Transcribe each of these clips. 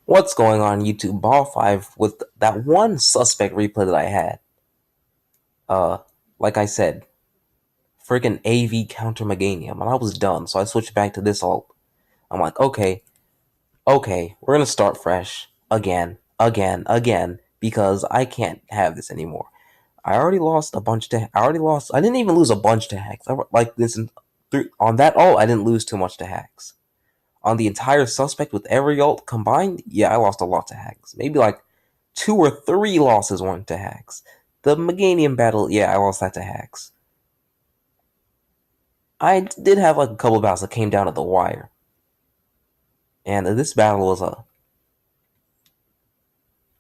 What's going on YouTube? Ball 5 with that one suspect replay that I had. Uh, like I said, freaking AV counter Meganium, and I was done, so I switched back to this ult. I'm like, okay, we're gonna start fresh. Again, because I can't have this anymore. I already lost a bunch to, I didn't even lose a bunch to hacks. Like this, on that ult, I didn't lose too much to hacks. On the entire suspect with every ult combined, yeah, I lost a lot to hacks. Maybe like 2 or 3 losses weren't to hacks. The Meganium battle, yeah, I lost that to hacks. I did have like a couple battles that came down to the wire. And this battle was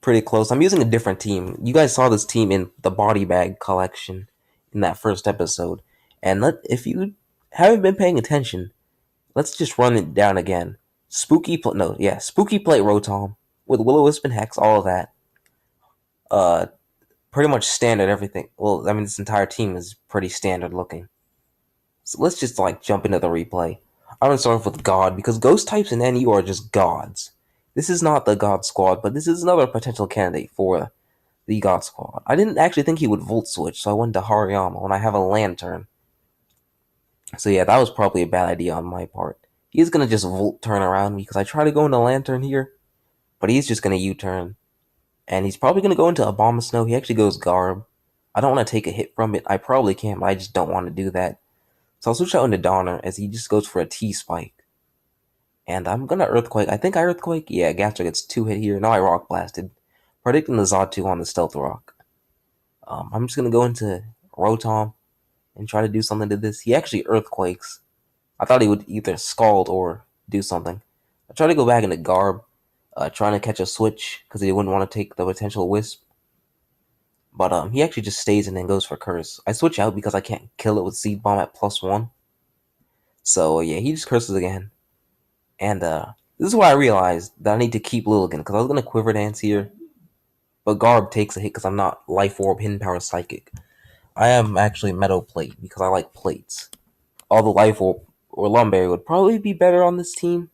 pretty close. I'm using a different team. You guys saw this team in the body bag collection in that first episode. And if you haven't been paying attention, let's just run it down again. Spooky plate rotom with Will-O-Wisp and Hex, all of that. Pretty much standard everything. Well, I mean, this entire team is pretty standard looking. So let's just like jump into the replay. I'm gonna start off with God because ghost types in NU are just gods. This is not the God Squad, but this is another potential candidate for the God Squad. I didn't actually think he would Volt Switch, so I went to Hariyama when I have a Lantern. So yeah, that was probably a bad idea on my part. He's gonna just Volt turn around me because I try to go into Lantern here, but he's just gonna U-turn. And he's probably gonna go into Abomasnow. He actually goes Garb. I don't want to take a hit from it. I probably can, but I just don't want to do that. So I'll switch out into Donner as he just goes for a T-Spike. And I'm gonna Earthquake. I think I Earthquake. Yeah, Gastro gets 2 hit here. Now I Rock Blasted. Predicting the Zod 2 on the Stealth Rock. I'm just gonna go into Rotom and try to do something to this. He actually Earthquakes. I thought he would either Scald or do something. I try to go back into Garb, trying to catch a switch because he wouldn't want to take the potential Wisp. But he actually just stays and then goes for Curse. I switch out because I can't kill it with Seed Bomb at +1. So yeah, he just curses again. And this is why I realized that I need to keep Lilligan, because I was going to Quiver Dance here. But Garb takes a hit because I'm not Life Orb, Hidden Power, Psychic. I am actually Metal Plate because I like plates. Although Life Orb or Lumberry would probably be better on this team.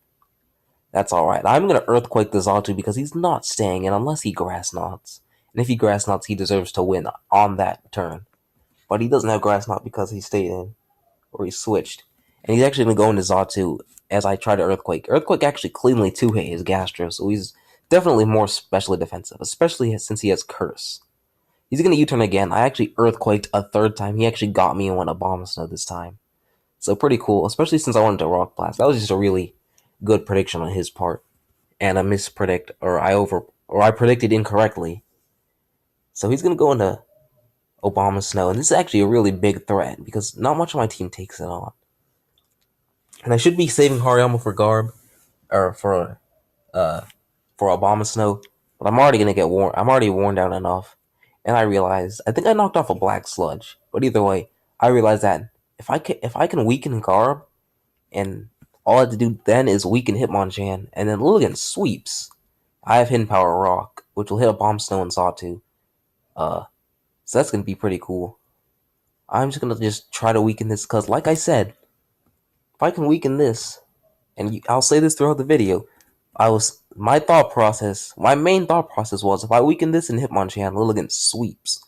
That's alright. I'm going to Earthquake the Zatu because he's not staying in unless he Grass Knots. And if he Grass Knots, he deserves to win on that turn. But he doesn't have Grass Knot because he stayed in. Or he switched. And he's actually going to go into Zatu as I try to Earthquake. Earthquake actually cleanly 2-hit his Gastro, so he's definitely more specially defensive, especially since he has Curse. He's going to U-turn again. I actually Earthquaked a 3rd time. He actually got me and went a Bomb Snow this time. So pretty cool, especially since I wanted to Rock Blast. That was just a really good prediction on his part. And a mispredict, or I predicted incorrectly. So he's going to go into Abomasnow, and this is actually a really big threat because not much of my team takes it on. And I should be saving Hariyama for Garb, or for Abomasnow, but I'm already gonna get worn. I'm already worn down enough, and I realized I think I knocked off a Black Sludge. But either way, I realized that if I can weaken Garb, and all I have to do then is weaken Hitmonchan, and then Lilligan sweeps. I have Hidden Power Rock, which will hit a Bomb Snow and Sawtooth. So that's gonna be pretty cool. I'm just gonna try to weaken this because, like I said, if I can weaken this, and I'll say this throughout the video, my main thought process was if I weaken this and Hitmonchan, Lilligan sweeps.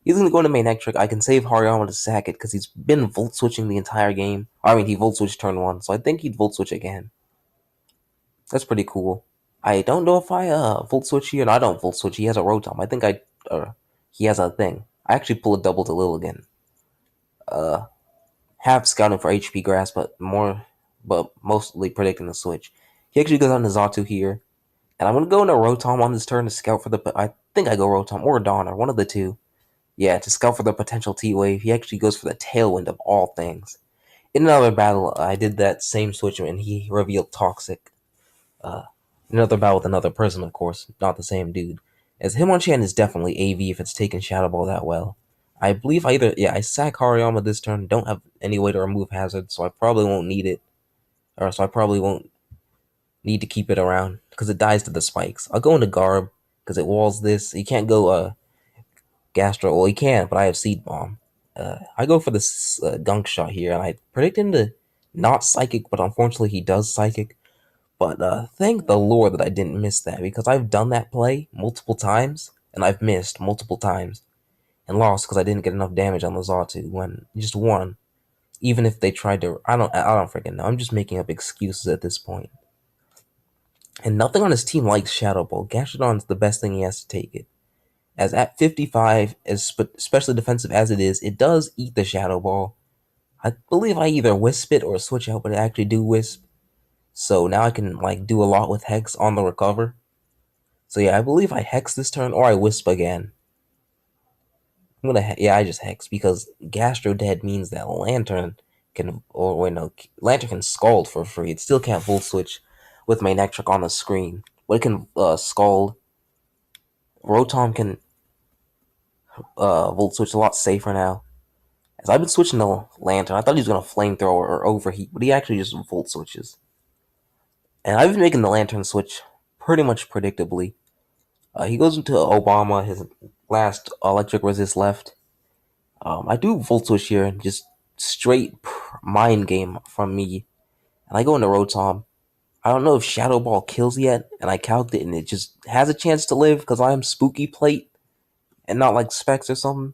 He's gonna go into main Electric. I can save Hariyama to sack it because he's been Volt Switching the entire game. I mean, he Volt Switched turn 1, so I think he'd Volt Switch again. That's pretty cool. I don't know if I Volt Switch here. No, I don't Volt Switch. He has a Rotom. I think he has a thing. I actually pull a double to Lilligan. Half scouting for HP Grass, but mostly predicting the switch. He actually goes on to Zatu here. And I'm going to go into Rotom on this turn to scout for I think I go Rotom or Donner, one of the two. Yeah, to scout for the potential T-Wave. He actually goes for the Tailwind of all things. In another battle, I did that same switch and he revealed Toxic. Another battle with another person, of course, not the same dude. As Hitmonchan is definitely AV if it's taken Shadow Ball that well. I believe I sack Hariyama this turn, don't have any way to remove Hazard, so I probably won't need it. Or so I probably won't need to keep it around because it dies to the spikes. I'll go into Garb because it walls this. He can't go Gastro. Well, he can, but I have Seed Bomb. I go for this Gunk Shot here, and I predict him to not Psychic, but unfortunately he does Psychic. But thank the Lord that I didn't miss that because I've done that play multiple times and I've missed multiple times and lost because I didn't get enough damage on the Xatu when just one. Even if they tried to, I don't freaking know. I'm just making up excuses at this point. And nothing on his team likes Shadow Ball. Gastrodon's the best thing he has to take it. As at 55, as especially defensive as it does eat the Shadow Ball. I believe I either wisp it or switch out, but I actually do wisp. So now I can like do a lot with Hex on the recover. So yeah, I believe I Hex this turn or I wisp again. I just Hex because Gastro dead means that Lantern can, or wait no, Lantern can Scald for free. It still can't Volt Switch with my Nectric on the screen, but it can Scald. Rotom can Volt Switch a lot safer now. As I've been switching to Lantern, I thought he was gonna Flamethrower or Overheat, but he actually just Volt Switches. And I've been making the Lantern switch pretty much predictably. He goes into Obama, his last Electric Resist left. I do Volt Switch here, just straight mind game from me. And I go into Rotom. I don't know if Shadow Ball kills yet, and I calced it, and it just has a chance to live because I am Spooky Plate and not like Specs or something.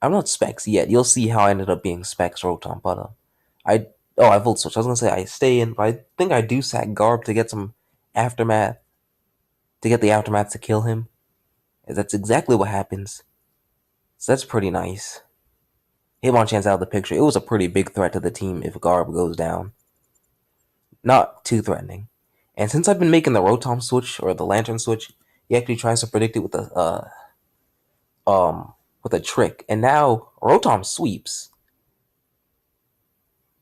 I'm not Specs yet. You'll see how I ended up being Specs Rotom, but I Volt Switch. I was gonna say I stay in, but I think I do sack Garb to get some aftermath to get the aftermath to kill him. That's exactly what happens. So that's pretty nice. Hitmonchan's out of the picture. It was a pretty big threat to the team if Garb goes down. Not too threatening. And since I've been making the Rotom switch or the Lantern switch, he actually tries to predict it with a trick. And now Rotom sweeps.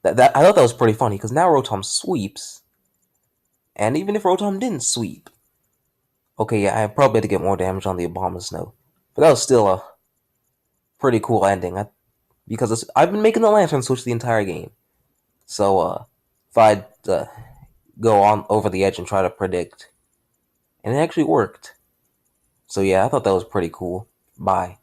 That I thought that was pretty funny because now Rotom sweeps, and even if Rotom didn't sweep, okay, yeah, I probably had to get more damage on the Abomasnow, but that was still a pretty cool ending. Because I've been making the Lantern switch the entire game, so if I'd go on over the edge and try to predict, and it actually worked. So yeah, I thought that was pretty cool. Bye.